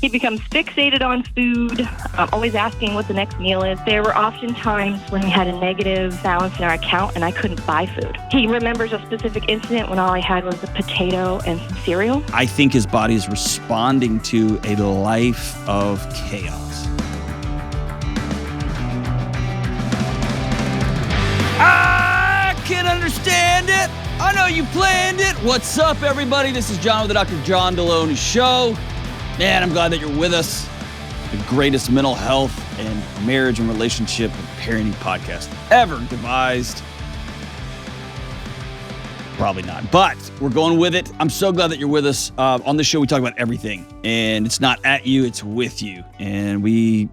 He becomes fixated on food, always asking what the next meal is. There were often times when we had a negative balance in our account and I couldn't buy food. He remembers a specific incident when all I had was a potato and some cereal. I think his body is responding to a life of chaos. I can understand it. I know you planned it. What's up, everybody? This is John with the Dr. John Delony Show. Man, I'm glad that you're with us. The greatest mental health and marriage and relationship and parenting podcast ever devised. Probably not, but we're going with it. I'm so glad that you're with us. On this show, we talk about everything, and it's not at you, it's with you. And we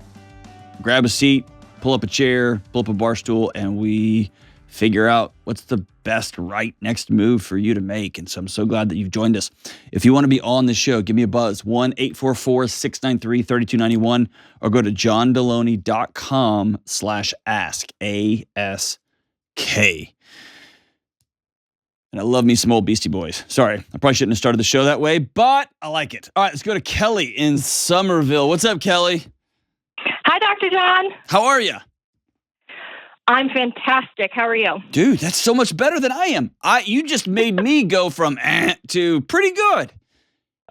grab a seat, pull up a chair, pull up a bar stool, and we figure out what's the best right next move for you to make. And so I'm so glad that you've joined us. If you want to be on the show, give me a buzz, 1-844-693-3291, or go to johndelony.com/ask, A-S-K. And I love me some old Beastie Boys. Sorry, I probably shouldn't have started the show that way, but I like it. All right, let's go to Kelly in Somerville. What's up, Kelly? Hi, Dr. John. How are you? I'm fantastic. How are you? Dude, that's so much better than I am. You just made me go from to pretty good.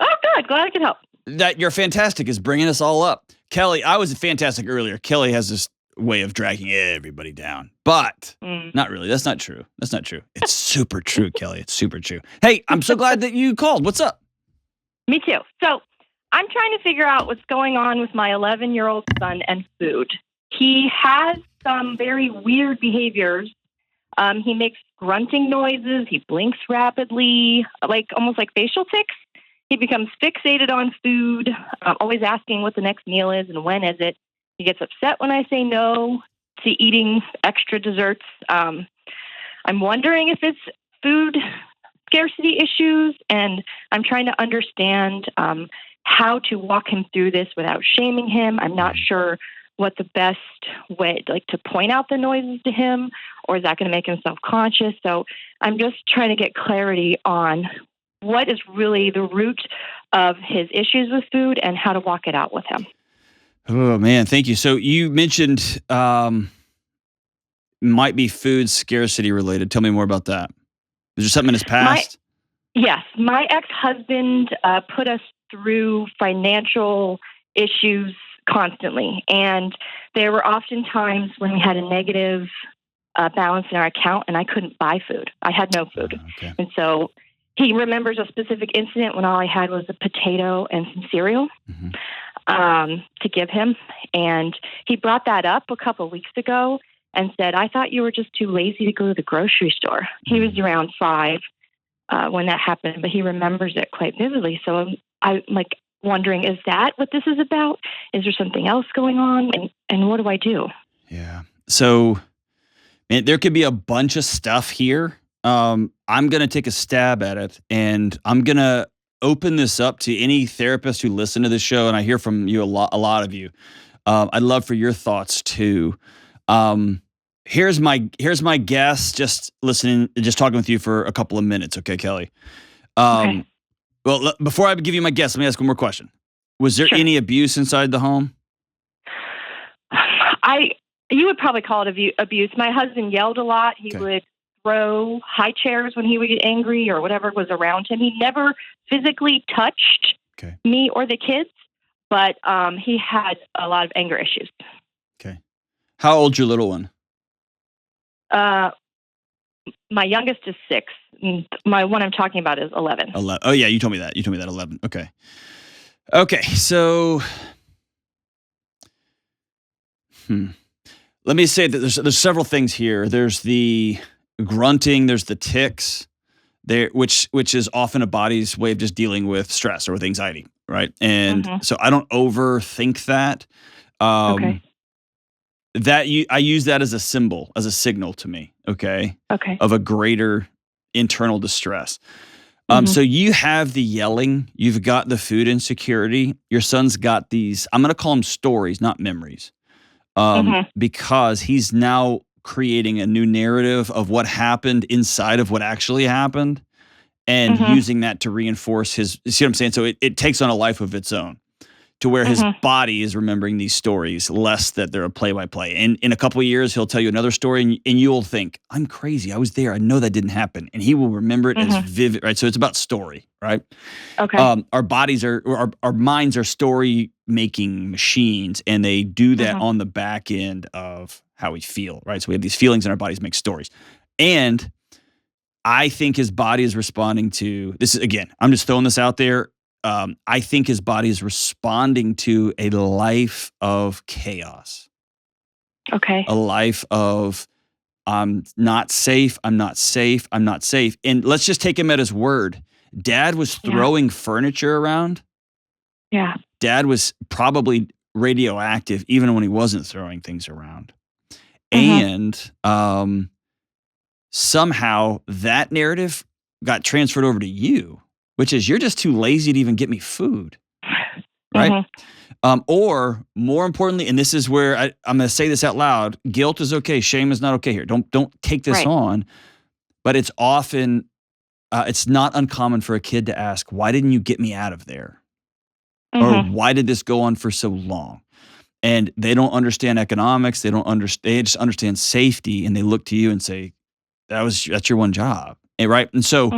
Oh, good. Glad I could help. That you're fantastic is bringing us all up. Kelly, I was fantastic earlier. Kelly has this way of dragging everybody down, but not really. That's not true. That's not true. It's super true, Kelly. It's super true. Hey, I'm so glad that you called. What's up? Me too. So I'm trying to figure out what's going on with my 11-year-old son and food. He has some very weird behaviors. He makes grunting noises. He blinks rapidly, almost like facial tics. He becomes fixated on food, always asking what the next meal is and when is it. He gets upset when I say no to eating extra desserts. I'm wondering if it's food scarcity issues, and I'm trying to understand how to walk him through this without shaming him. I'm not sure what the best way, to point out the noises to him, or is that going to make him self-conscious? So I'm just trying to get clarity on what is really the root of his issues with food and how to walk it out with him. Oh, man, thank you. So you mentioned might be food scarcity related. Tell me more about that. Is there something in his past? Yes. My ex-husband put us through financial issues constantly. And there were often times when we had a negative balance in our account and I couldn't buy food. I had no food. Okay. And so he remembers a specific incident when all I had was a potato and some cereal to give him. And he brought that up a couple of weeks ago and said, I thought you were just too lazy to go to the grocery store. He was around 5 when that happened, but he remembers it quite vividly. So I'm wondering, is that what this is about? Is there something else going on? And what do I do? Yeah. So, man, there could be a bunch of stuff here. I'm going to take a stab at it, and I'm going to open this up to any therapist who listen to this show, and I hear from you a lot of you. I'd love for your thoughts too. Here's my guess, just listening, just talking with you for a couple of minutes. Okay, Kelly? Okay. Well, before I give you my guess, let me ask one more question. Was there any abuse inside the home? You would probably call it abuse. My husband yelled a lot. He would throw high chairs when he would get angry or whatever was around him. He never physically touched me or the kids, but he had a lot of anger issues. Okay. How old's your little one? My youngest is 6. My one I'm talking about is 11. 11. Oh, yeah, you told me that. 11. Okay. Okay, so let me say that there's several things here. There's the grunting, there's the tics, which is often a body's way of just dealing with stress or with anxiety, right? And so I don't overthink that. I use that as a symbol, as a signal to me, okay? Of a greater internal distress. So you have the yelling, you've got the food insecurity, your son's got these, I'm going to call them stories, not memories, because he's now creating a new narrative of what happened inside of what actually happened and using that to reinforce his, you see what I'm saying? So it takes on a life of its own. to where his body is remembering these stories less that they're a play-by-play. And in a couple of years, he'll tell you another story, and you'll think, I'm crazy. I was there. I know that didn't happen. And he will remember it as vivid, right? So it's about story, right? Okay. Our bodies our minds are story-making machines, and they do that on the back end of how we feel, right? So we have these feelings, and our bodies make stories. And I think his body is responding to this. Is, again, I'm just throwing this out there. I think his body is responding to a life of chaos. Okay. A life of I'm not safe, I'm not safe, I'm not safe. And let's just take him at his word. Dad was throwing furniture around. Yeah. Dad was probably radioactive even when he wasn't throwing things around. And somehow that narrative got transferred over to you, which is you're just too lazy to even get me food, right? Or more importantly, and this is where I'm going to say this out loud, guilt is okay, shame is not okay here. Don't take this on, but it's often, it's not uncommon for a kid to ask, why didn't you get me out of there? Or why did this go on for so long? And they don't understand economics, they just understand safety, and they look to you and say, that's your one job, right? And so,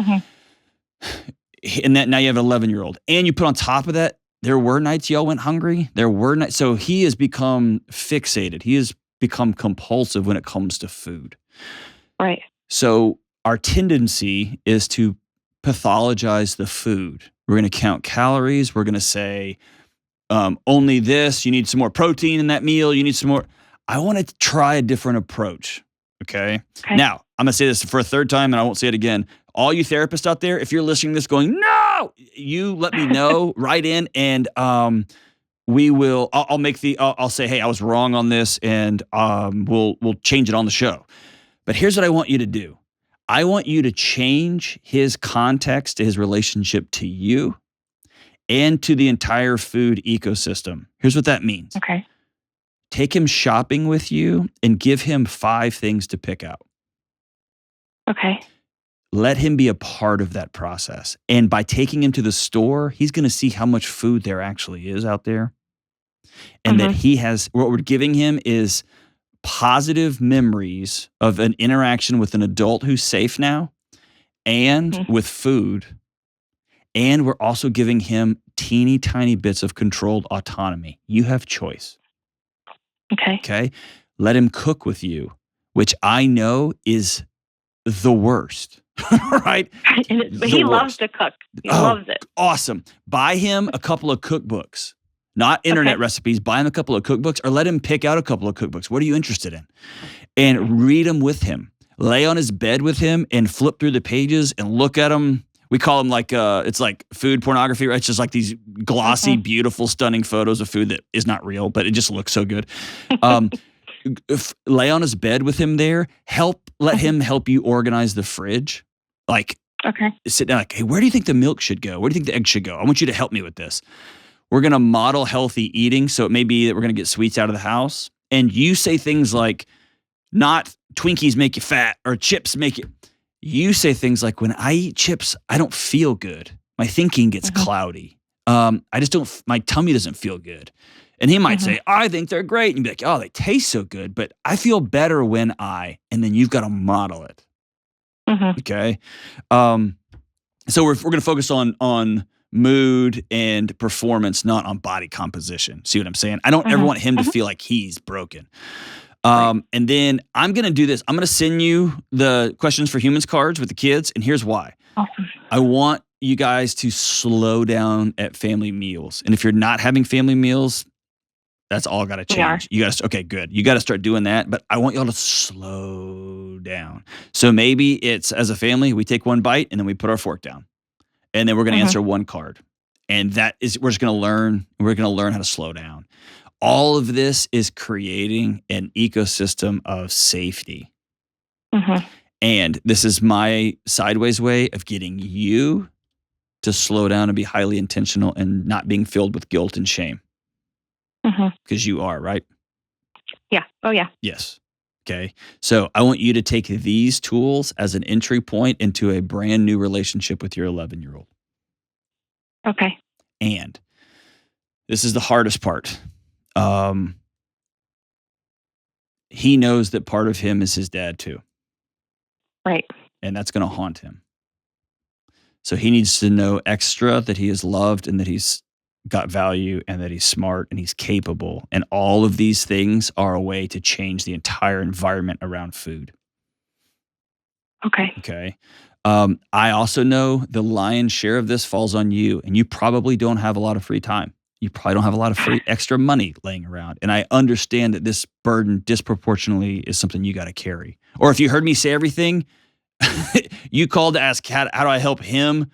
and that now you have an 11-year-old, and you put on top of that, there were nights y'all went hungry. There were nights, so he has become fixated. He has become compulsive when it comes to food. Right. So our tendency is to pathologize the food. We're going to count calories. We're going to say only this. You need some more protein in that meal. You need some more. I want to try a different approach. Okay. Now, I'm going to say this for a third time, and I won't say it again. All you therapists out there, if you're listening to this going, no, you let me know, write in, and we will, I'll say, hey, I was wrong on this, and we'll change it on the show. But here's what I want you to do. I want you to change his context to his relationship to you and to the entire food ecosystem. Here's what that means. Okay. Take him shopping with you and give him 5 things to pick out. Okay. Let him be a part of that process. And by taking him to the store, he's going to see how much food there actually is out there. And that what we're giving him is positive memories of an interaction with an adult who's safe now and with food. And we're also giving him teeny tiny bits of controlled autonomy. You have choice. Okay. Let him cook with you, which I know is the worst. Right? He loves to cook. He loves it. Awesome. Buy him a couple of cookbooks, not internet recipes. Buy him a couple of cookbooks, or let him pick out a couple of cookbooks. What are you interested in? And read them with him. Lay on his bed with him and flip through the pages and look at them. We call them like, it's like food pornography, right? It's just like these glossy, beautiful, stunning photos of food that is not real, but it just looks so good. Lay on his bed with him there. Let him help you organize the fridge. Like, sit down, like, hey, where do you think the milk should go? Where do you think the egg should go? I want you to help me with this. We're going to model healthy eating. So it may be that we're going to get sweets out of the house. And you say things like, not Twinkies make you fat or chips make you. You say things like, when I eat chips, I don't feel good. My thinking gets cloudy. My tummy doesn't feel good. And he might say, I think they're great. And you'd be like, oh, they taste so good, but I feel better when and then you've got to model it. Okay. So we're going to focus on mood and performance, not on body composition. See what I'm saying? I don't ever want him to feel like he's broken. And then I'm going to do this. I'm going to send you the questions for humans cards with the kids. And here's why. Awesome. I want you guys to slow down at family meals. And if you're not having family meals, that's all got to change. You got to, okay, good. You got to start doing that. But I want y'all to slow down. So maybe it's, as a family, we take one bite and then we put our fork down. And then we're going to answer one card. And we're just going to learn how to slow down. All of this is creating an ecosystem of safety. And this is my sideways way of getting you to slow down and be highly intentional and not being filled with guilt and shame. Because you are, right? Yeah. Oh, yeah. Yes. Okay. So I want you to take these tools as an entry point into a brand new relationship with your 11-year-old. Okay. And This is the hardest part. He knows that part of him is his dad too. Right. And that's going to haunt him. So he needs to know extra that he is loved and that he's got value and that he's smart and he's capable. And all of these things are a way to change the entire environment around food. Okay. Okay. I also know the lion's share of this falls on you, and you probably don't have a lot of free time. You probably don't have a lot of free extra money laying around. And I understand that this burden disproportionately is something you got to carry. Or if you heard me say everything, you called to ask, how do I help him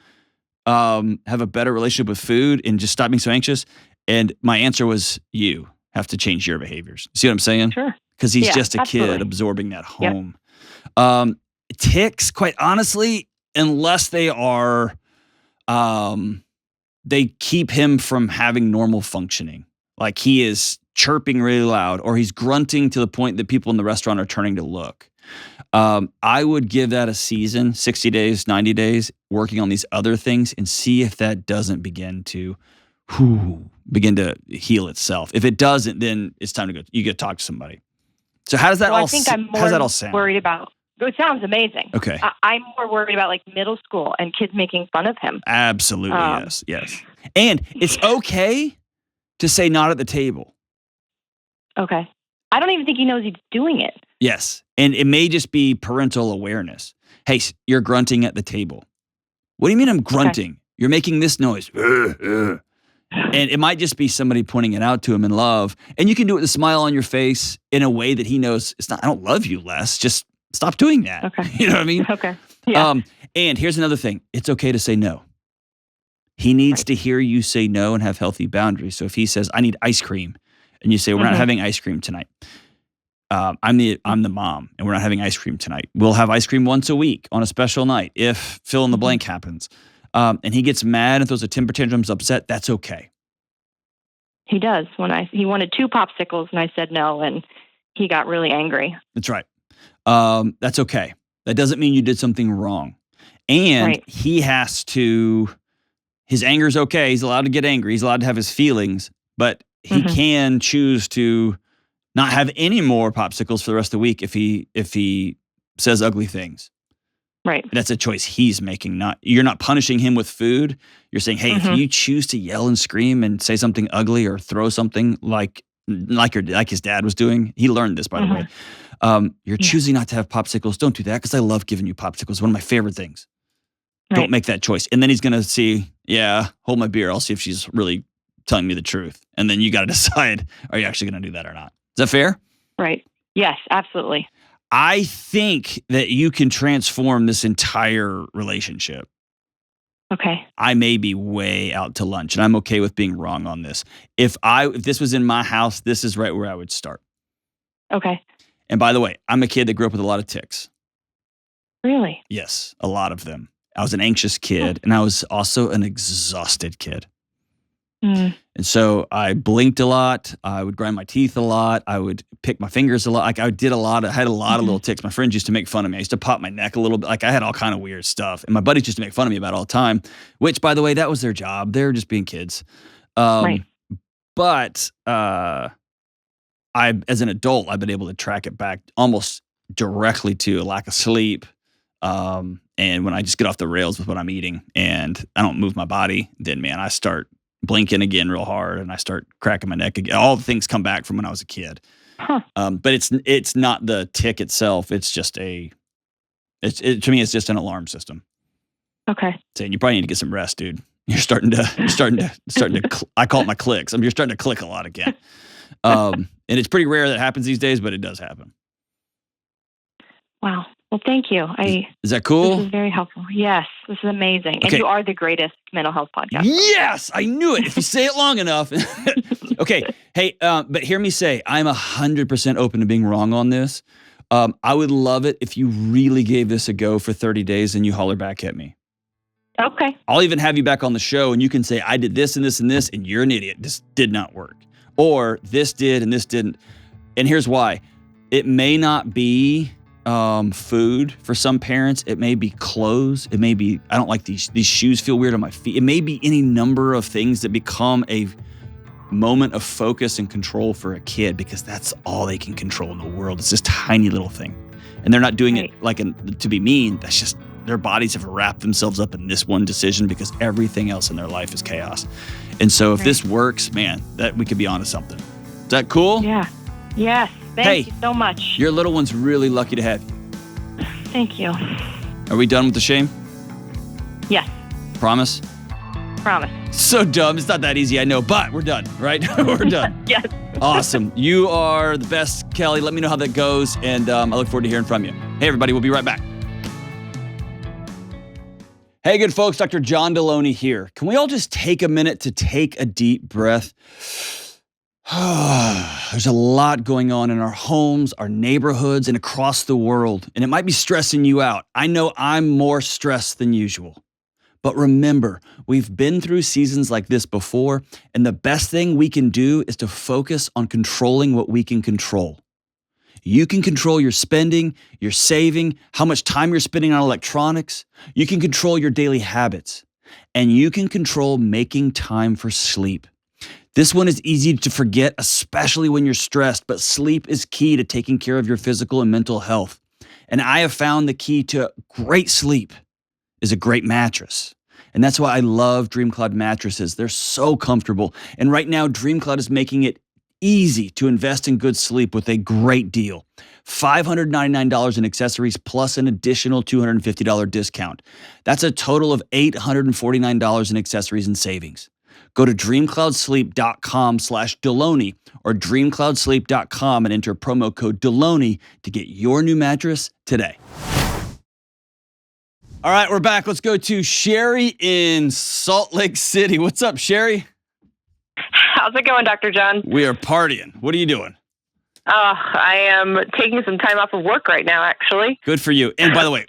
have a better relationship with food and just stop being so anxious? And my answer was, you have to change your behaviors. See what I'm saying? Sure. Because he's just a kid absorbing that home. Yep. Ticks, quite honestly, unless they are, they keep him from having normal functioning. Like he is chirping really loud or he's grunting to the point that people in the restaurant are turning to look. I would give that a season, 60 days, 90 days, working on these other things and see if that doesn't begin to heal itself. If it doesn't, then it's time to go. You get to talk to somebody. So how does that all sound? How does that all sound? Worried about. It sounds amazing. Okay. I'm more worried about like middle school and kids making fun of him. Absolutely, yes. And it's okay to say not at the table. Okay. I don't even think he knows he's doing it. Yes. And it may just be parental awareness. Hey, you're grunting at the table. What do you mean I'm grunting? Okay. You're making this noise. And it might just be somebody pointing it out to him in love. And you can do it with a smile on your face in a way that he knows it's not, I don't love you less. Just stop doing that. Okay. You know what I mean? Okay. Yeah. And here's another thing. It's okay to say no. He needs to hear you say no and have healthy boundaries. So if he says, I need ice cream, and you say, we're not having ice cream tonight. I'm the mom, and we're not having ice cream tonight. We'll have ice cream once a week on a special night if fill in the blank happens. And he gets mad and throws a temper tantrum's upset. That's okay. He does. He wanted 2 popsicles, and I said no, and he got really angry. That's right. That's okay. That doesn't mean you did something wrong. And he has to, his anger is okay. He's allowed to get angry. He's allowed to have his feelings, but he can choose to not have any more popsicles for the rest of the week if he says ugly things. Right. That's a choice he's making. You're not punishing him with food. You're saying, hey, if you choose to yell and scream and say something ugly or throw something like his dad was doing, he learned this, by the way. You're choosing not to have popsicles. Don't do that because I love giving you popsicles. One of my favorite things. Right. Don't make that choice. And then he's going to see, hold my beer. I'll see if she's really telling me the truth. And then you got to decide, are you actually going to do that or not? Is that fair? Right. Yes, absolutely. I think that you can transform this entire relationship. Okay. I may be way out to lunch, and I'm okay with being wrong on this. If this was in my house, this is right where I would start. Okay. And by the way, I'm a kid that grew up with a lot of tics. Really? Yes, a lot of them. I was an anxious kid, and I was also an exhausted kid. And so I blinked a lot. I would grind my teeth a lot. I would pick my fingers a lot. Like I had a lot of little tics. My friends used to make fun of me. I used to pop my neck a little bit. Like I had all kind of weird stuff. And my buddies used to make fun of me about it all the time, which, by the way, that was their job. They were just being kids. Right. But as an adult, I've been able to track it back almost directly to a lack of sleep. And when I just get off the rails with what I'm eating and I don't move my body, then, man, I start blinking again real hard and I start cracking my neck again. All the things come back from when I was a kid. But it's not the tic itself. It's just to me, it's just an alarm system. Okay. Saying you probably need to get some rest, dude. You're starting to, I call it my clicks. You're starting to click a lot again. And it's pretty rare that happens these days, but it does happen. Wow. Well, thank you. Is that cool? This is very helpful. Yes, this is amazing. Okay. And you are the greatest mental health podcast. Yes, I knew it. If you say it long enough. Okay. Hey, but hear me say, I'm 100% open to being wrong on this. I would love it if you really gave this a go for 30 days and you holler back at me. Okay. I'll even have you back on the show and you can say, I did this and this and this, and you're an idiot. This did not work. Or this did and this didn't. And here's why. It may not be food for some parents. It may be clothes. It may be, I don't like these shoes feel weird on my feet. It may be any number of things that become moment of focus and control for a kid, because that's all they can control in the world. It's this tiny little thing. And they're not doing it to be mean. That's just their bodies have wrapped themselves up in this one decision because everything else in their life is chaos. And so if this works, man, that we could be onto something. Is that cool? Yeah. Yes. Thank you so much. Your little one's really lucky to have you. Thank you. Are we done with the shame? Yes. Promise? Promise. So dumb. It's not that easy, I know, but we're done, right? We're done. Yes. Awesome. You are the best, Kelly. Let me know how that goes, and I look forward to hearing from you. Hey, everybody. We'll be right back. Hey, good folks. Dr. John Delony here. Can we all just take a minute to take a deep breath? There's a lot going on in our homes, our neighborhoods, and across the world, and it might be stressing you out. I know I'm more stressed than usual. But remember, we've been through seasons like this before, and the best thing we can do is to focus on controlling what we can control. You can control your spending, your saving, how much time you're spending on electronics. You can control your daily habits, and you can control making time for sleep. This one is easy to forget, especially when you're stressed, but sleep is key to taking care of your physical and mental health. And I have found the key to great sleep is a great mattress. And that's why I love DreamCloud mattresses. They're so comfortable. And right now, DreamCloud is making it easy to invest in good sleep with a great deal. $599 in accessories plus an additional $250 discount. That's a total of $849 in accessories and savings. Go to dreamcloudsleep.com/Delony or dreamcloudsleep.com and enter promo code Delony to get your new mattress today. All right, we're back. Let's go to Sherry in Salt Lake City. What's up, Sherry? How's it going, Dr. John? We are partying. What are you doing? I am taking some time off of work right now, actually. Good for you. And by the way,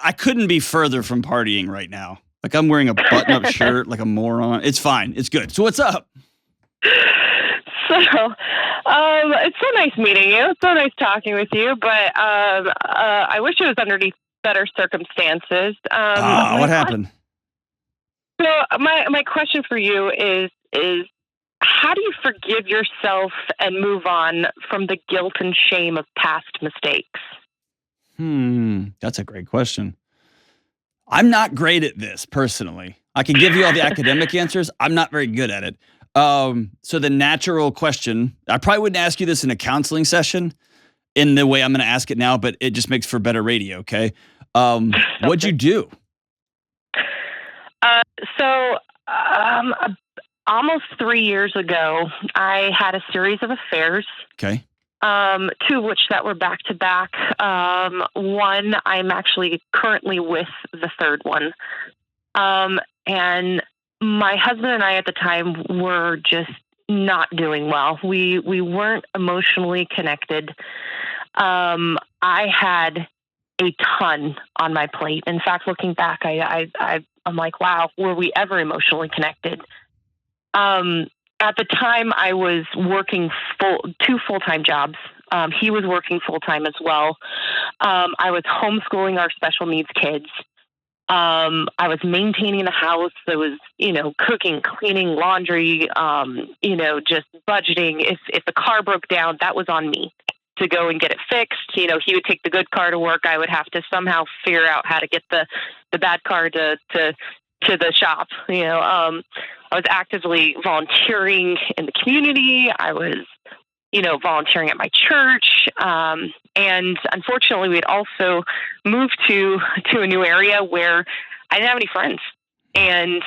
I couldn't be further from partying right now. Like I'm wearing a button-up shirt like a moron. It's fine. It's good. So what's up? So, it's so nice meeting you. It's so nice talking with you, but I wish it was underneath better circumstances. What happened? So my question for you is how do you forgive yourself and move on from the guilt and shame of past mistakes? That's a great question. I'm not great at this personally. I can give you all the academic answers. I'm not very good at it. So the natural question, I probably wouldn't ask you this in a counseling session in the way I'm going to ask it now, but it just makes for better radio. Okay. What'd you do? Almost 3 years ago, I had a series of affairs. Okay. Two of which that were back to back. One, I'm actually currently with the third one. And my husband and I at the time were just not doing well. We weren't emotionally connected. I had a ton on my plate. In fact, looking back, I'm like, wow, were we ever emotionally connected? At the time, I was working two full-time jobs. He was working full-time as well. I was homeschooling our special needs kids. I was maintaining the house. There was, cooking, cleaning, laundry, just budgeting. If the car broke down, that was on me to go and get it fixed. He would take the good car to work. I would have to somehow figure out how to get the bad car to the shop. I was actively volunteering in the community. I was, volunteering at my church. And unfortunately, we had also moved to a new area where I didn't have any friends. And,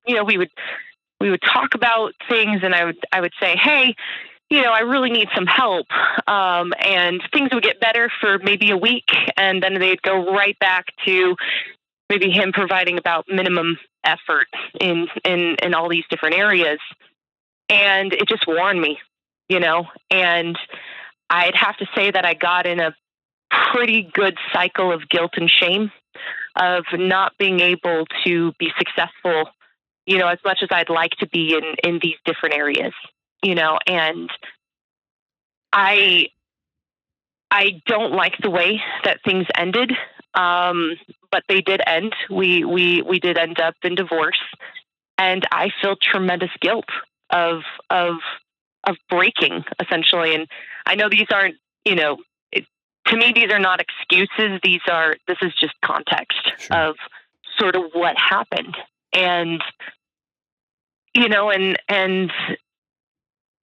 we would talk about things, and I would say, hey, I really need some help. And things would get better for maybe a week, and then they'd go right back to maybe him providing about minimum effort in all these different areas. And it just wore on me, and I'd have to say that I got in a pretty good cycle of guilt and shame of not being able to be successful, as much as I'd like to be in these different areas, and I don't like the way that things ended. But they did end. We did end up in divorce, and I feel tremendous guilt of breaking, essentially. And I know these aren't, to me, these are not excuses. This is just context of sort of what happened. And, and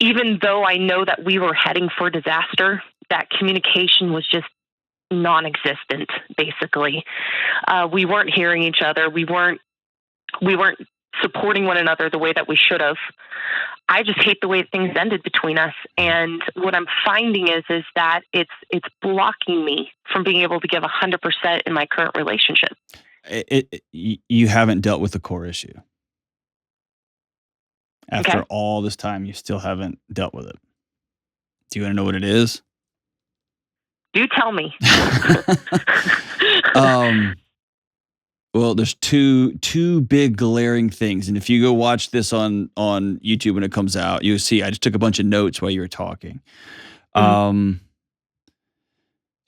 even though I know that we were heading for disaster, that communication was just non-existent, basically. We weren't hearing each other. We weren't supporting one another the way that we should have. I just hate the way things ended between us. And what I'm finding is that it's blocking me from being able to give 100% in my current relationship. You haven't dealt with the core issue. After Okay. all this time, you still haven't dealt with it. Do you want to know what it is? Do tell me. Well, there's two big glaring things, and if you go watch this on YouTube when it comes out, you'll see I just took a bunch of notes while you were talking.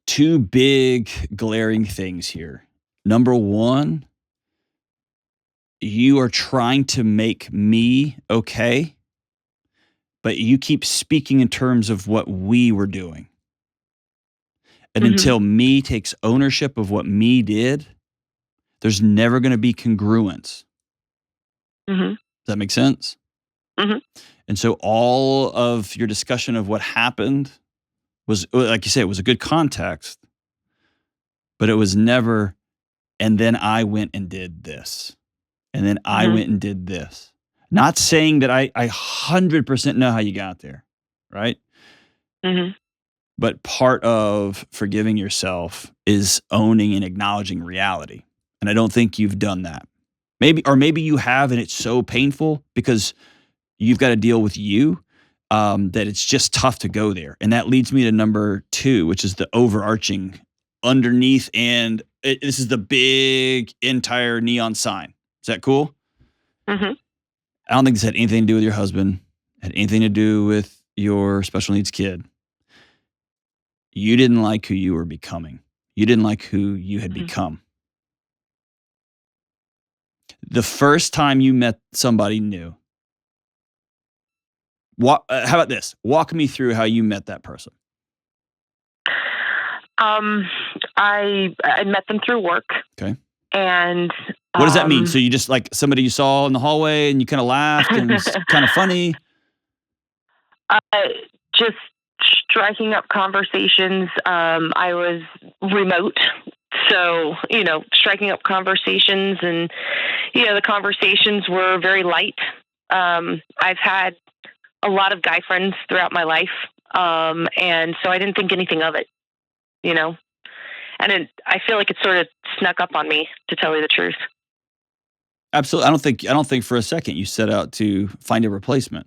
Two big glaring things here. Number one, you are trying to make me okay, but you keep speaking in terms of what we were doing. And until me takes ownership of what me did, there's never going to be congruence. Does that make sense? And so all of your discussion of what happened was, like you said, it was a good context, but it was never, and then I went and did this. And then I went and did this. Not saying that I 100% know how you got there, right? But part of forgiving yourself is owning and acknowledging reality. And I don't think you've done that. Maybe you have, and it's so painful because you've got to deal with you that it's just tough to go there. And that leads me to number 2, which is the overarching underneath. And this is the big entire neon sign. Is that cool? I don't think this had anything to do with your husband, had anything to do with your special needs kid. You didn't like who you were becoming. You didn't like who you had become. The first time you met somebody new, how about this? Walk me through how you met that person. I met them through work. Okay. And what does that mean? So you just like somebody you saw in the hallway and you kind of laughed and it's kind of funny? Just striking up conversations. I was remote. So, striking up conversations and, the conversations were very light. I've had a lot of guy friends throughout my life. And so I didn't think anything of it, and I feel like it sort of snuck up on me, to tell you the truth. Absolutely. I don't think for a second you set out to find a replacement.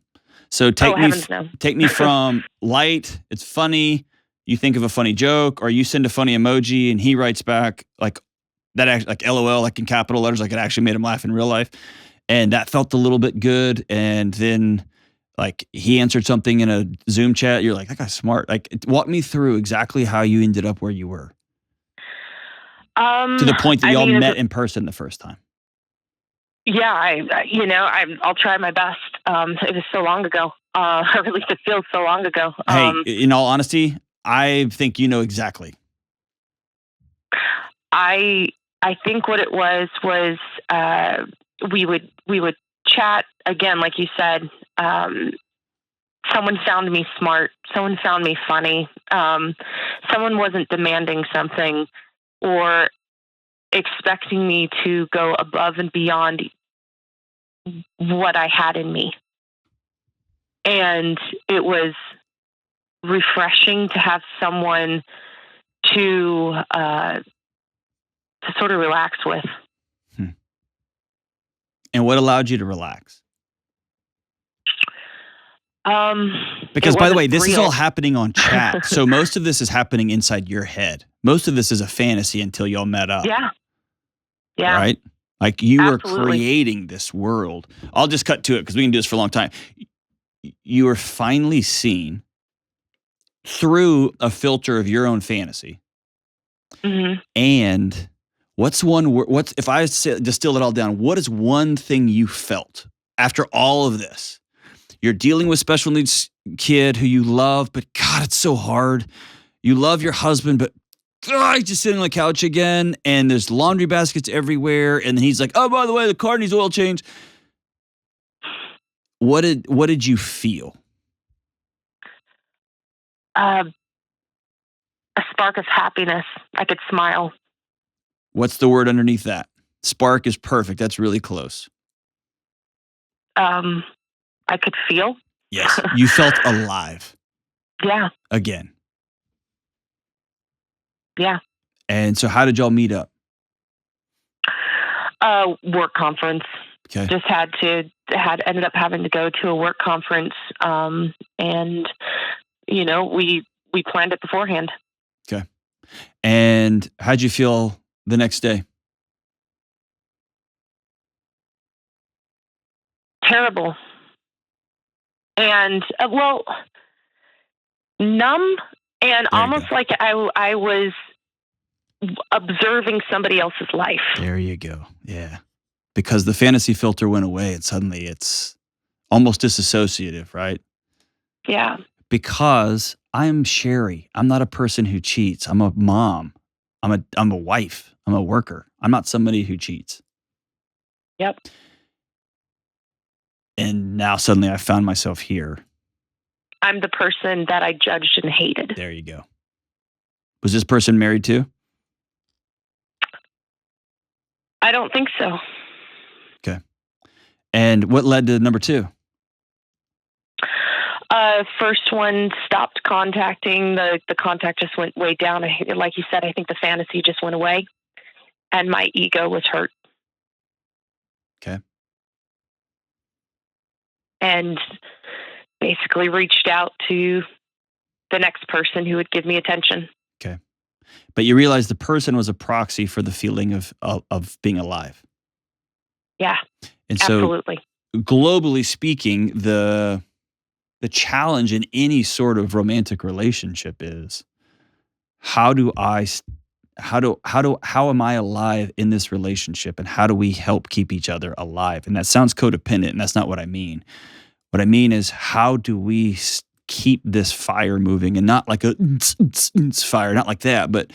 So take me from light, it's funny, you think of a funny joke, or you send a funny emoji and he writes back like that, like LOL, like in capital letters, like it actually made him laugh in real life. And that felt a little bit good. And then like he answered something in a Zoom chat. You're like, that guy's smart. Like walk me through exactly how you ended up where you were. To the point that y'all met in person the first time. Yeah, I'll try my best. It was so long ago. Or at least it feels so long ago. Hey, in all honesty, I think you know exactly. I think what it was we would chat again, like you said. Someone found me smart. Someone found me funny. Someone wasn't demanding something or expecting me to go above and beyond what I had in me. And it was refreshing to have someone to sort of relax with. And what allowed you to relax? Because by the way, this is all happening on chat. So most of this is happening inside your head. Most of this is a fantasy until y'all met up. Yeah. Right? Like you were creating this world. I'll just cut to it because we can do this for a long time. You were finally seen through a filter of your own fantasy. And if I distill it all down, what is one thing you felt after all of this? You're dealing with special needs kid who you love, but God, it's so hard. You love your husband, but God, he's just sitting on the couch again, and there's laundry baskets everywhere, and then he's like, "Oh, by the way, the car needs oil change." What did you feel? A spark of happiness. I could smile. What's the word underneath that? Spark is perfect. That's really close. I could feel. Yes, you felt alive. Yeah. Again. Yeah. And so how did y'all meet up? Work conference. Okay. Just ended up having to go to a work conference. And we planned it beforehand. Okay. And how'd you feel the next day? Terrible. And numb, and almost like I was observing somebody else's life. There you go. Yeah. Because the fantasy filter went away and suddenly it's almost disassociative, right? Yeah. Because I'm Sherry. I'm not a person who cheats. I'm a mom. I'm a wife. I'm a worker. I'm not somebody who cheats. Yep. And now suddenly I found myself here. I'm the person that I judged and hated. There you go. Was this person married too? I don't think so. Okay. And what led to number 2? First one stopped contacting. The contact just went way down. Like you said, I think the fantasy just went away, and my ego was hurt. Okay. And basically reached out to the next person who would give me attention. Okay. But you realized the person was a proxy for the feeling of being alive. Yeah. And so absolutely. Globally speaking, the challenge in any sort of romantic relationship is how am I alive in this relationship, and how do we help keep each other alive? And that sounds codependent, and that's not what I mean. What I mean is, how do we keep this fire moving, and not like a fire, not like that, but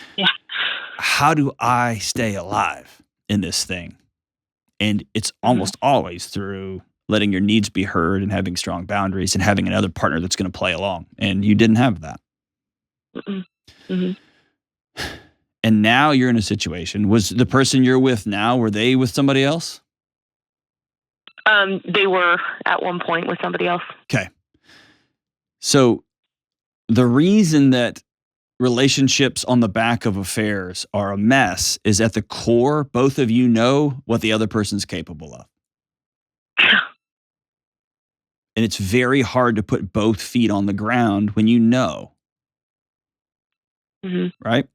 how do I stay alive in this thing? And it's almost always through letting your needs be heard and having strong boundaries and having another partner that's going to play along. And you didn't have that. Mm-hmm. And now you're in a situation. Was the person you're with now, were they with somebody else? They were at one point with somebody else. Okay. So the reason that relationships on the back of affairs are a mess is, at the core, both of you know what the other person's capable of. And it's very hard to put both feet on the ground when you know. Mm-hmm. Right?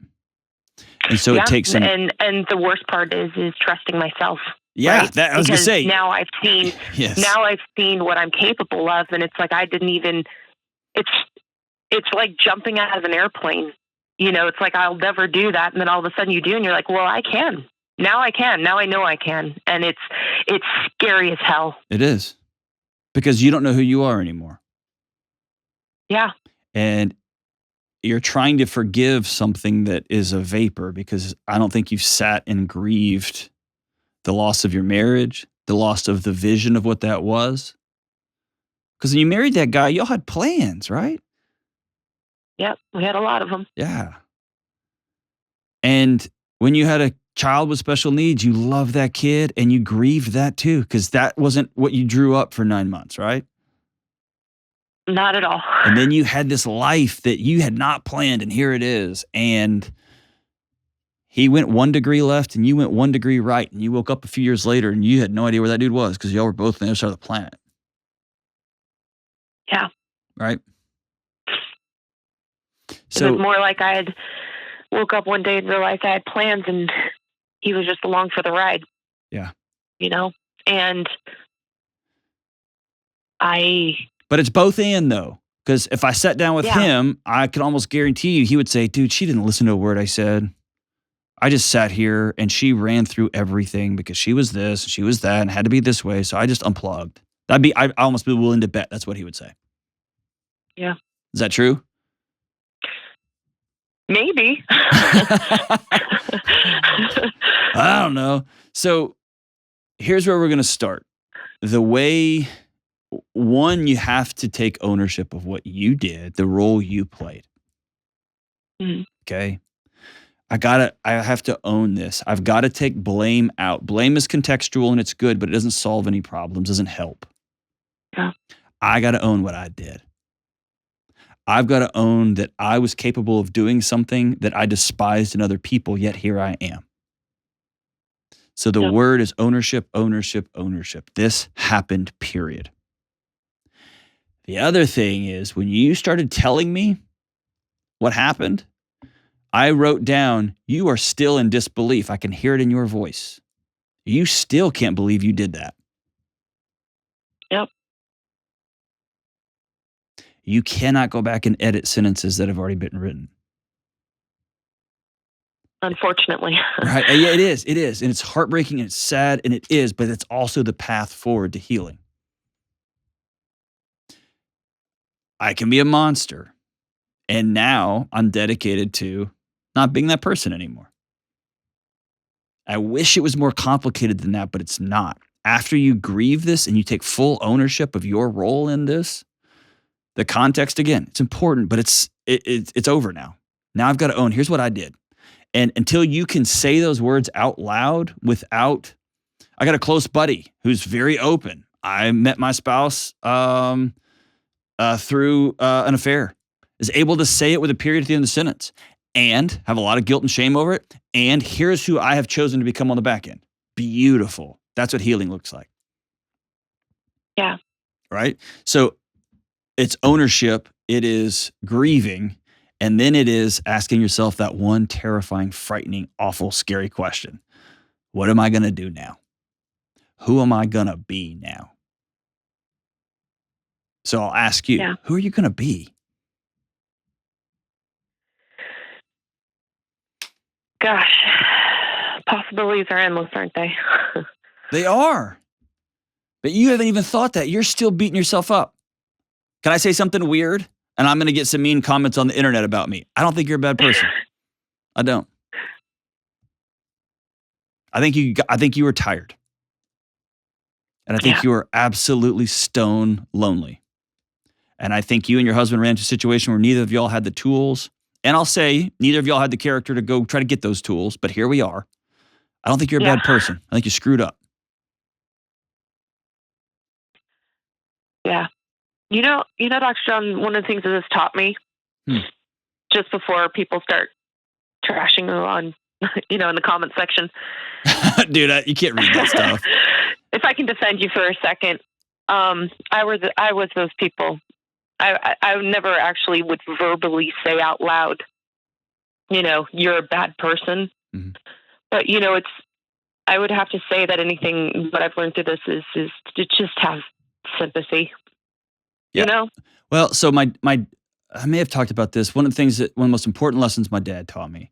And so it takes some... And the worst part is trusting myself. Yeah, right? that I was going to say. Now I've seen now I've seen what I'm capable of, and it's like I didn't even it's like jumping out of an airplane. It's like I'll never do that, and then all of a sudden you do, and you're like, well, I can. Now I can. Now I know I can. And it's scary as hell. It is. Because you don't know who you are anymore. Yeah. And you're trying to forgive something that is a vapor, because I don't think you've sat and grieved the loss of your marriage, the loss of the vision of what that was. Because when you married that guy, y'all had plans, right? Yep. We had a lot of them. Yeah. And when you had a child with special needs, you loved that kid and you grieved that too, because that wasn't what you drew up for 9 months, right? Not at all. And then you had this life that you had not planned, and here it is. And he went 1 degree left and you went 1 degree right, and you woke up a few years later and you had no idea where that dude was, because y'all were both on the other side of the planet. Yeah. Right? So it was more like I had woke up one day and realized I had plans, and he was just along for the ride. Yeah. And But it's both and, though. Because if I sat down with him, I could almost guarantee you he would say, dude, she didn't listen to a word I said. I just sat here and she ran through everything because she was this, she was that, and had to be this way. So I just unplugged. I'd almost be willing to bet that's what he would say. Yeah. Is that true? Maybe. I don't know. So here's where we're going to start. The way, one, you have to take ownership of what you did, the role you played. Mhm. Okay. I have to own this. I've got to take blame out. Blame is contextual and it's good, but it doesn't solve any problems, doesn't help. Yeah. I got to own what I did. I've got to own that I was capable of doing something that I despised in other people, yet here I am. So the word is ownership, ownership, ownership. This happened, period. The other thing is, when you started telling me what happened, I wrote down, you are still in disbelief. I can hear it in your voice. You still can't believe you did that. Yep. You cannot go back and edit sentences that have already been written. Unfortunately. Right? Yeah, it is. It is. And it's heartbreaking and it's sad and it is, but it's also the path forward to healing. I can be a monster. And now I'm dedicated to not being that person anymore. I wish it was more complicated than that, but it's not. After you grieve this and you take full ownership of your role in this, the context, again, it's important, but it's over now. Now I've got to own, here's what I did. And until you can say those words out loud without, I got a close buddy who's very open. I met my spouse through an affair, is able to say it with a period at the end of the sentence and have a lot of guilt and shame over it. And here's who I have chosen to become on the back end. Beautiful. That's what healing looks like. Yeah. Right? So it's ownership. It is grieving. And then it is asking yourself that one terrifying, frightening, awful, scary question. What am I going to do now? Who am I going to be now? So I'll ask you, who are you going to be? Gosh, possibilities are endless, aren't they? They are. But you haven't even thought that. You're still beating yourself up. Can I say something weird? And I'm going to get some mean comments on the internet about me. I don't think you're a bad person. I don't. I think you were tired. And I think you were absolutely stone lonely. And I think you and your husband ran into a situation where neither of y'all had the tools. And I'll say neither of y'all had the character to go try to get those tools. But here we are. I don't think you're a bad person. I think you screwed up. Yeah. You know, Dr. John, one of the things that this taught me, just before people start trashing on, in the comment section. Dude, you can't read that stuff. If I can defend you for a second, I was those people. I never actually would verbally say out loud, you're a bad person. Mm-hmm. But, I would have to say that anything that I've learned through this is to just have sympathy. Yeah. Well, so I may have talked about this. One of the most important lessons my dad taught me.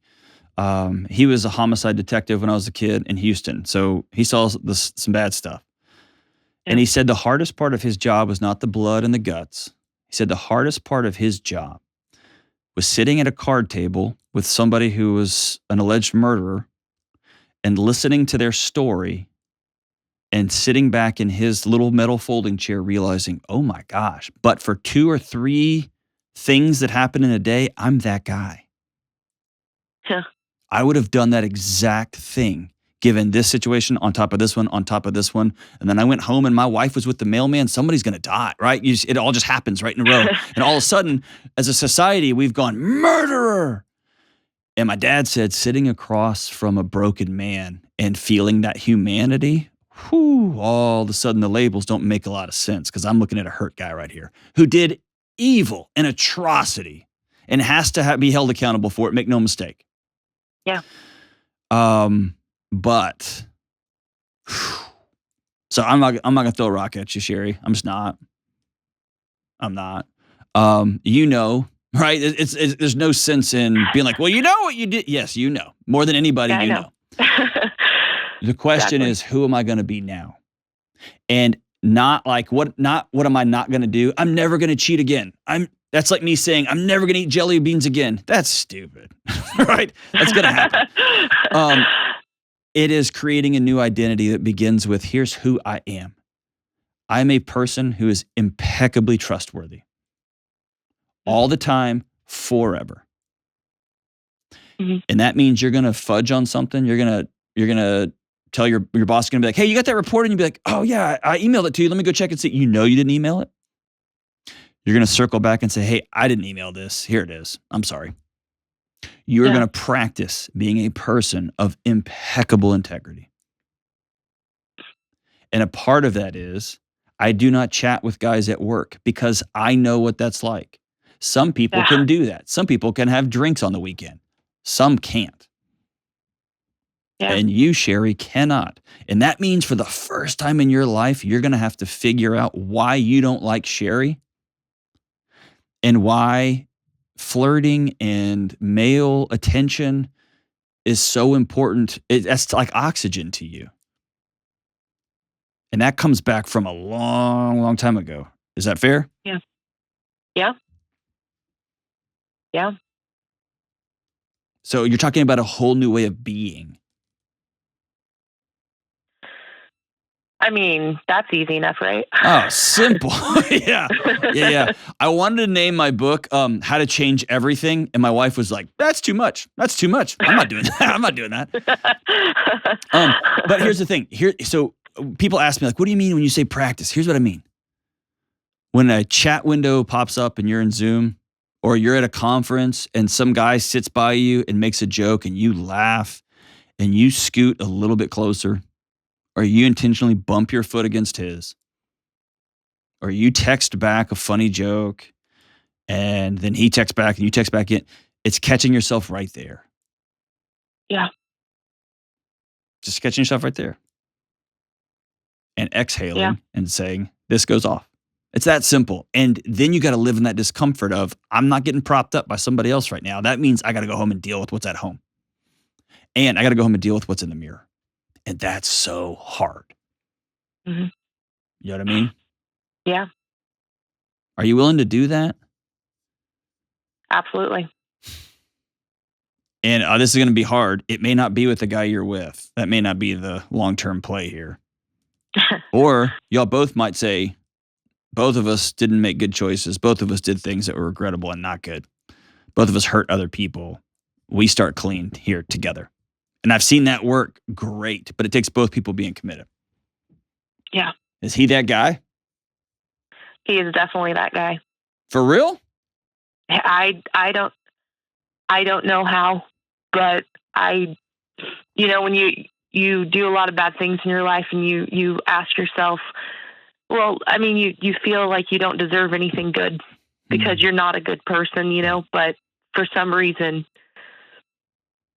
He was a homicide detective when I was a kid in Houston. So he saw some bad stuff. Yeah. And he said the hardest part of his job was not the blood and the guts. He said the hardest part of his job was sitting at a card table with somebody who was an alleged murderer and listening to their story and sitting back in his little metal folding chair realizing, oh my gosh, but for 2 or 3 things that happen in a day, I'm that guy. Yeah. I would have done that exact thing given this situation on top of this one, on top of this one. And then I went home and my wife was with the mailman. Somebody's going to die, right? It all just happens right in a row. And all of a sudden, as a society, we've gone, murderer. And my dad said, sitting across from a broken man and feeling that humanity, all of a sudden the labels don't make a lot of sense because I'm looking at a hurt guy right here who did evil and atrocity and has to be held accountable for it. Make no mistake. Yeah. But so I'm not gonna throw a rock at you, Sherry. I'm just not. I'm not. Right? There's no sense in being like, well, you know what you did. Yes, you know more than anybody. Yeah, you know. The question is, who am I going to be now? And Not like what am I not going to do? I'm never going to cheat again. That's like me saying I'm never going to eat jelly beans again. That's stupid. Right? That's going to happen. It is creating a new identity that begins with here's who I am. I'm a person who is impeccably trustworthy. All the time, forever. Mm-hmm. And that means you're going to fudge on something. You're going to tell your boss, going to be like, hey, you got that report? And you'll be like, oh yeah, I emailed it to you. Let me go check and see. You know you didn't email it. You're going to circle back and say, hey, I didn't email this. Here it is. I'm sorry. You are going to practice being a person of impeccable integrity. And a part of that is I do not chat with guys at work because I know what that's like. Some people can do that. Some people can have drinks on the weekend. Some can't. Yeah. And you, Sherry, cannot. And that means for the first time in your life, you're going to have to figure out why you don't like Sherry and why flirting and male attention is so important. That's like oxygen to you. And that comes back from a long, long time ago. Is that fair? Yeah. Yeah. Yeah. So you're talking about a whole new way of being. I mean, that's easy enough, right? Oh, simple. Yeah. I wanted to name my book How to Change Everything. And my wife was like, that's too much. That's too much. I'm not doing that. I'm not doing that. But here's the thing. So people ask me, like, what do you mean when you say practice? Here's what I mean. When a chat window pops up and you're in Zoom, or you're at a conference and some guy sits by you and makes a joke and you laugh and you scoot a little bit closer, or you intentionally bump your foot against his, or you text back a funny joke and then he texts back and you text back in, it's catching yourself right there. Yeah. Just catching yourself right there. And exhaling and saying, this goes off. It's that simple. And then you got to live in that discomfort of, I'm not getting propped up by somebody else right now. That means I got to go home and deal with what's at home. And I got to go home and deal with what's in the mirror. And that's so hard. Mm-hmm. You know what I mean? Yeah. Are you willing to do that? Absolutely. And this is going to be hard. It may not be with the guy you're with. That may not be the long-term play here. Or y'all both might say, both of us didn't make good choices. Both of us did things that were regrettable and not good. Both of us hurt other people. We start clean here together. And I've seen that work great, but it takes both people being committed. Yeah. Is he that guy? He is definitely that guy. For real? I don't know how, but when you do a lot of bad things in your life and you ask yourself, well, I mean, you feel like you don't deserve anything good because you're not a good person, but for some reason,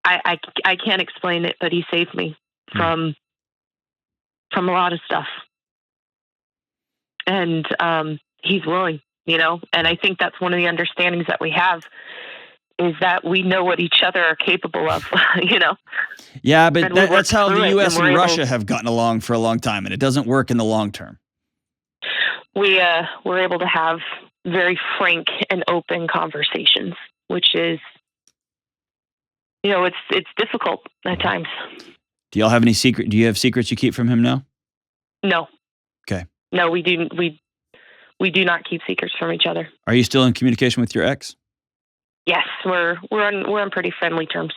I can't explain it, but he saved me from a lot of stuff. And he's willing, and I think that's one of the understandings that we have is that we know what each other are capable of, Yeah, but that's how the U.S. and Russia have gotten along for a long time, and it doesn't work in the long term. We're able to have very frank and open conversations, which is, it's difficult at times. Do y'all have any secret? Do you have secrets you keep from him now? No. Okay. No, we do not keep secrets from each other. Are you still in communication with your ex? Yes, we're on pretty friendly terms.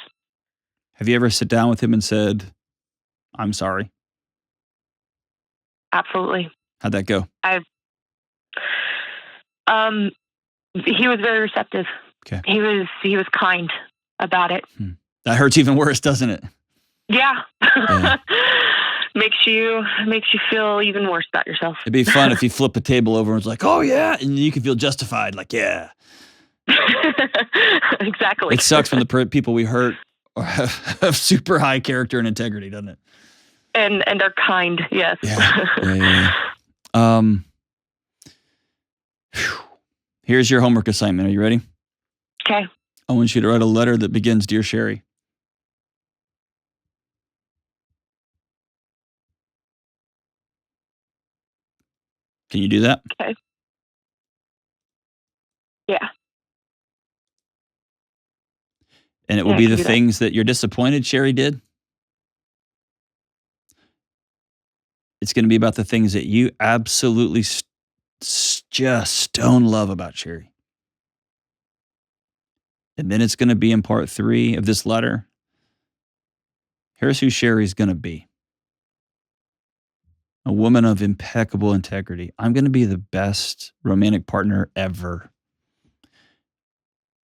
Have you ever sat down with him and said, "I'm sorry"? Absolutely. How'd that go? He was very receptive. Okay. He was kind about it. That hurts even worse, doesn't it? Yeah. makes you feel even worse about yourself. It'd be fun if you flip the table over and was like, "Oh yeah," and you can feel justified, like, yeah. Exactly. It sucks when the people we hurt have super high character and integrity, doesn't it? And are kind, yes. Yeah. Here's your homework assignment. Are you ready? Okay. I want you to write a letter that begins, "Dear Sherry." Can you do that? Okay. Yeah. And it will Yeah, I be can the do that. things that you're disappointed Sherry did. It's going to be about the things that you absolutely just stone love about Sherry. And then it's going to be in part 3 of this letter. Here's who Sherry's going to be. A woman of impeccable integrity. I'm going to be the best romantic partner ever.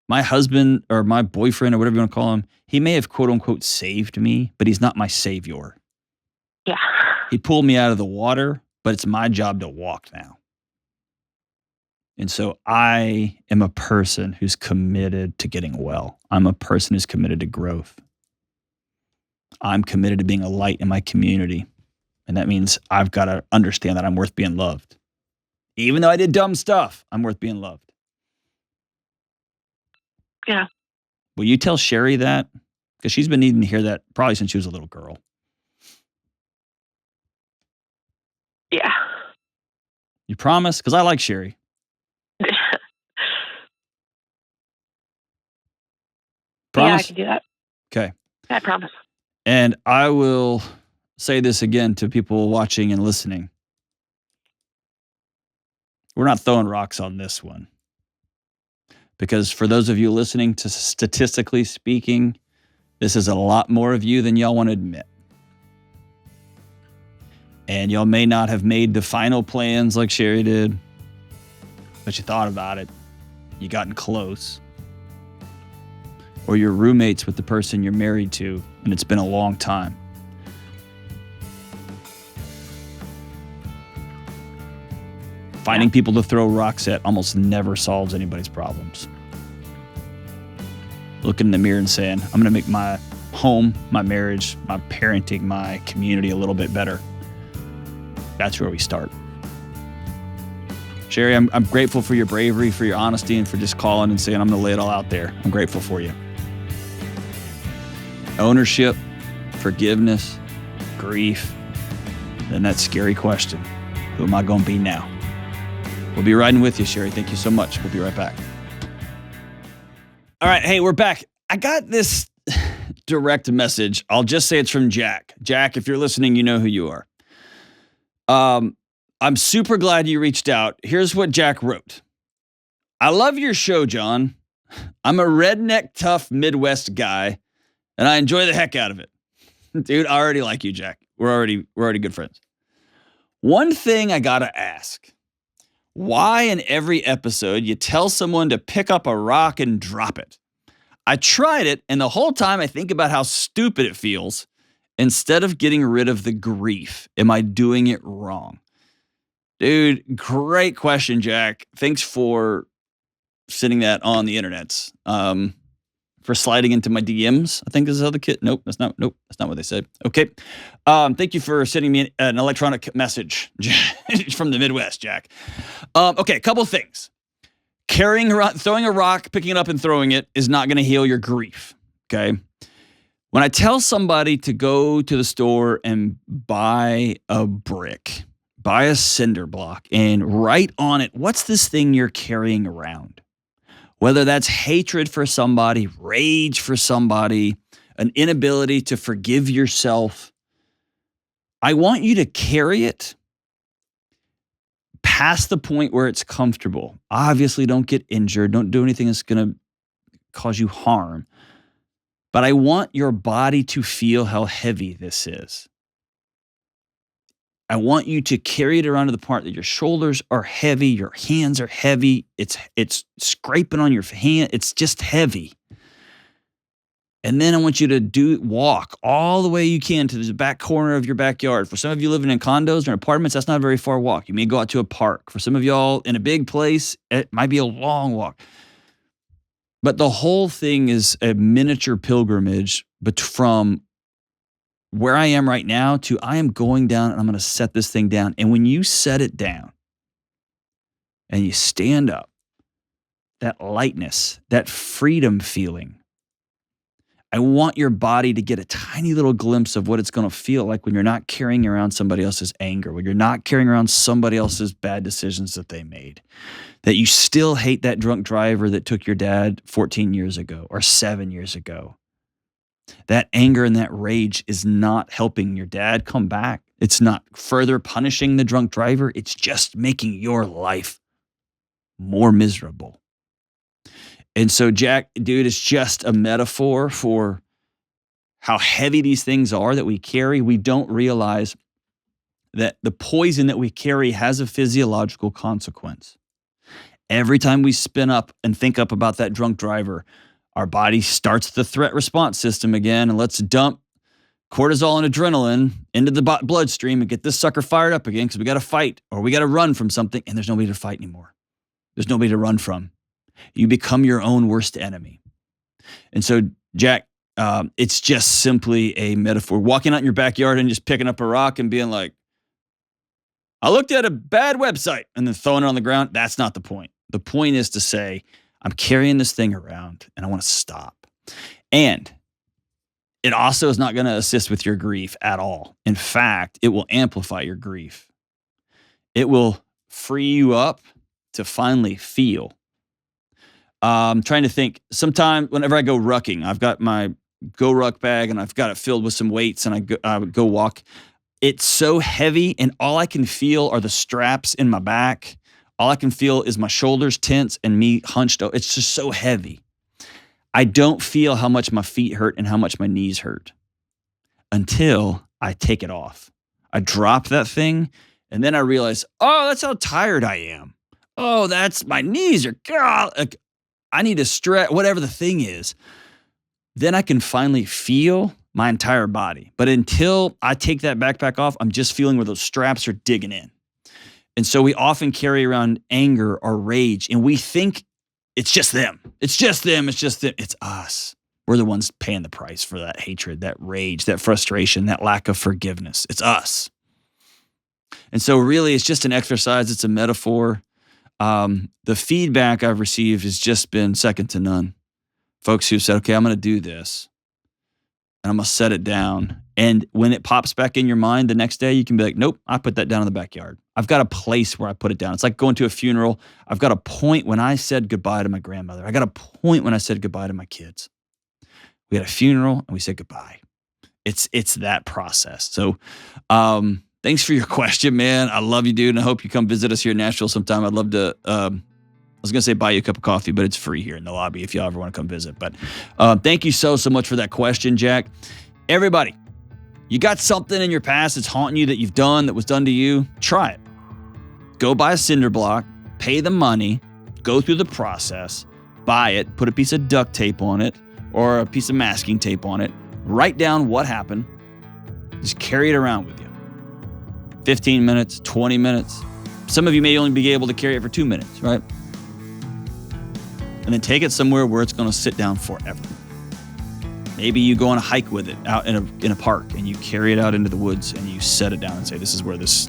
My husband or my boyfriend or whatever you want to call him, he may have quote unquote saved me, but he's not my savior. Yeah. He pulled me out of the water, but it's my job to walk now. And so I am a person who's committed to getting well. I'm a person who's committed to growth. I'm committed to being a light in my community. And that means I've got to understand that I'm worth being loved. Even though I did dumb stuff, I'm worth being loved. Yeah. Will you tell Sherry that? Because she's been needing to hear that probably since she was a little girl. Yeah. You promise? Because I like Sherry. Promise? Yeah, I can do that. Okay. I promise. And I will say this again to people watching and listening. We're not throwing rocks on this one. Because for those of you listening, to statistically speaking, this is a lot more of you than y'all want to admit. And y'all may not have made the final plans like Sherry did, but you thought about it. You gotten close. Or you're roommates with the person you're married to, and it's been a long time. Finding people to throw rocks at almost never solves anybody's problems. Looking in the mirror and saying, I'm going to make my home, my marriage, my parenting, my community a little bit better. That's where we start. Sherry, I'm grateful for your bravery, for your honesty, and for just calling and saying, I'm going to lay it all out there. I'm grateful for you. Ownership, forgiveness, grief, then that scary question, who am I going to be now? We'll be riding with you, Sherry. Thank you so much. We'll be right back. All right. Hey, we're back. I got this direct message. I'll just say it's from Jack. Jack, if you're listening, you know who you are. I'm super glad you reached out. Here's what Jack wrote. I love your show, John. I'm a redneck, tough Midwest guy, and I enjoy the heck out of it. Dude, I already like you, Jack. We're already good friends. One thing I got to ask. Why in every episode you tell someone to pick up a rock and drop it? I tried it, and the whole time I think about how stupid it feels instead of getting rid of the grief. Am I doing it wrong? Dude, great question, Jack. Thanks for sending that on the internets. For sliding into my DMs, I think this is how the kid. Nope, that's not what they said. Okay. Thank you for sending me an electronic message from the Midwest, Jack. Okay, a couple things. Throwing a rock, picking it up and throwing it is not going to heal your grief. Okay. When I tell somebody to go to the store and buy a brick, buy a cinder block, and write on it, what's this thing you're carrying around? Whether that's hatred for somebody, rage for somebody, an inability to forgive yourself, I want you to carry it past the point where it's comfortable. Obviously, don't get injured. Don't do anything that's going to cause you harm. But I want your body to feel how heavy this is. I want you to carry it around to the part that your shoulders are heavy, your hands are heavy, it's scraping on your hand, it's just heavy. And then I want you to walk all the way you can to the back corner of your backyard. For some of you living in condos or apartments, that's not a very far walk. You may go out to a park. For some of y'all in a big place, it might be a long walk. But the whole thing is a miniature pilgrimage from where I am right now to I am going down and I'm going to set this thing down. And when you set it down and you stand up, that lightness, that freedom feeling, I want your body to get a tiny little glimpse of what it's going to feel like when you're not carrying around somebody else's anger, when you're not carrying around somebody else's bad decisions that they made, that you still hate that drunk driver that took your dad 14 years ago or 7 years ago. That anger and that rage is not helping your dad come back. It's not further punishing the drunk driver. It's just making your life more miserable. And so, Jack, dude, it's just a metaphor for how heavy these things are that we carry. We don't realize that the poison that we carry has a physiological consequence. Every time we spin up and think up about that drunk driver, our body starts the threat response system again, and let's dump cortisol and adrenaline into the bloodstream and get this sucker fired up again because we got to fight or we got to run from something, and there's nobody to fight anymore. There's nobody to run from. You become your own worst enemy. And so, Jack, it's just simply a metaphor. Walking out in your backyard and just picking up a rock and being like, I looked at a bad website, and then throwing it on the ground. That's not the point. The point is to say, I'm carrying this thing around and I want to stop. And it also is not going to assist with your grief at all. In fact, it will amplify your grief. It will free you up to finally feel. I'm trying to think. Sometime whenever I go rucking, I've got my Go Ruck bag and I've got it filled with some weights, and I go walk. It's so heavy, and all I can feel are the straps in my back. All I can feel is my shoulders tense and me hunched over. It's just so heavy. I don't feel how much my feet hurt and how much my knees hurt until I take it off. I drop that thing, and then I realize, oh, that's how tired I am. Oh, that's my knees are, God, I need to stretch, whatever the thing is. Then I can finally feel my entire body. But until I take that backpack off, I'm just feeling where those straps are digging in. And so we often carry around anger or rage, and we think it's just them. It's just them. It's just them. It's us. We're the ones paying the price for that hatred, that rage, that frustration, that lack of forgiveness. It's us. And so really, it's just an exercise. It's a metaphor. The feedback I've received has just been second to none. Folks who said, okay, I'm going to do this, and I'm going to set it down. And when it pops back in your mind the next day, you can be like, nope, I put that down in the backyard. I've got a place where I put it down. It's like going to a funeral. I've got a point when I said goodbye to my grandmother. I got a point when I said goodbye to my kids. We had a funeral and we said goodbye. It's that process. So thanks for your question, man. I love you, dude. And I hope you come visit us here in Nashville sometime. I'd love to, I was going to say buy you a cup of coffee, but it's free here in the lobby if y'all ever want to come visit. But thank you so much for that question, Jack. Everybody, you got something in your past that's haunting you that you've done, that was done to you, try it. Go buy a cinder block, pay the money, go through the process, buy it, put a piece of duct tape on it or a piece of masking tape on it, write down what happened, just carry it around with you. 15 minutes, 20 minutes. Some of you may only be able to carry it for 2 minutes, right? And then take it somewhere where it's going to sit down forever. Maybe you go on a hike with it out in a park and you carry it out into the woods and you set it down and say, this is where this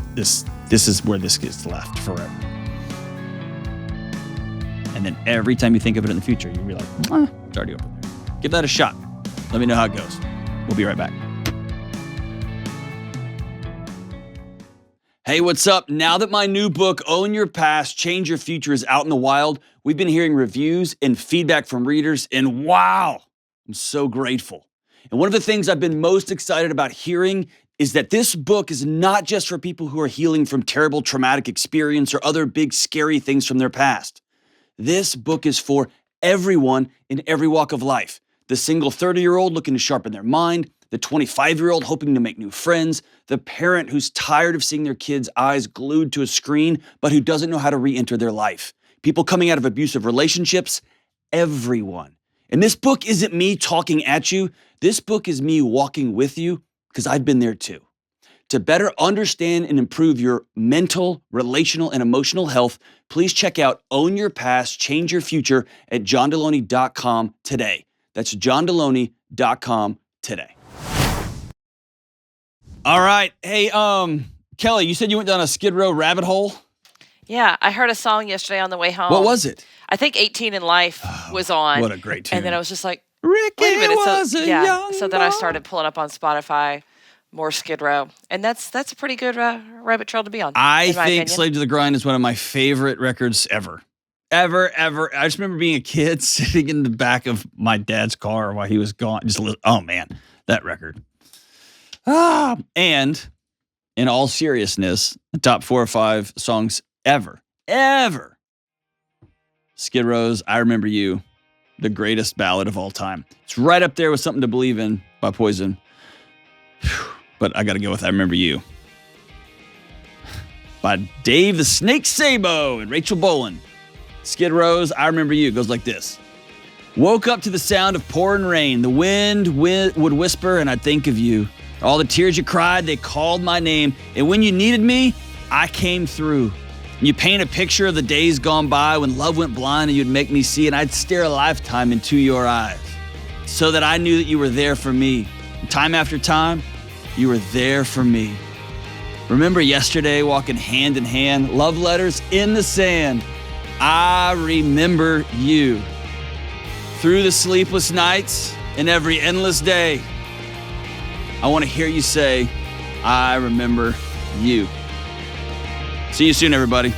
is where this gets left forever. And then every time you think of it in the future, you realize, it's already over there. Give that a shot. Let me know how it goes. We'll be right back. Hey, what's up? Now that my new book, Own Your Past, Change Your Future, is out in the wild, we've been hearing reviews and feedback from readers, and wow, I'm so grateful. And one of the things I've been most excited about hearing is that this book is not just for people who are healing from terrible traumatic experience or other big scary things from their past. This book is for everyone in every walk of life. The single 30-year-old looking to sharpen their mind, the 25-year-old hoping to make new friends, the parent who's tired of seeing their kids' eyes glued to a screen, but who doesn't know how to re-enter their life. People coming out of abusive relationships, everyone. And this book isn't me talking at you. This book is me walking with you because I've been there too. To better understand and improve your mental, relational, and emotional health, please check out Own Your Past, Change Your Future at johndelony.com today. That's johndelony.com today. All right. Hey, Kelly, you said you went down a Skid Row rabbit hole? Yeah, I heard a song yesterday on the way home. What was it? I think 18 in Life was on. What a great tune. And then I was just like, Ricky Wait a minute. was a young So then I boy. started pulling up on Spotify more Skid Row, and that's a pretty good rabbit trail to be on. I in my think opinion. Slave to the Grind is one of my favorite records ever. Ever. I just remember being a kid sitting in the back of my dad's car while he was gone. Oh man, that record. And in all seriousness, the top 4 or 5 songs ever. Skid Row's I Remember You, the greatest ballad of all time. It's right up there with Something to Believe In by Poison. But I got to go with I Remember You by Dave the Snake Sabo and Rachel Bolan. Skid Row's I Remember You goes like this. Woke up to the sound of pouring rain. The wind would whisper and I'd think of you. All the tears you cried, they called my name. And when you needed me, I came through. You paint a picture of the days gone by when love went blind and you'd make me see, and I'd stare a lifetime into your eyes so that I knew that you were there for me. Time after time, you were there for me. Remember yesterday walking hand in hand, love letters in the sand. I remember you. Through the sleepless nights and every endless day, I want to hear you say, I remember you. See you soon, everybody.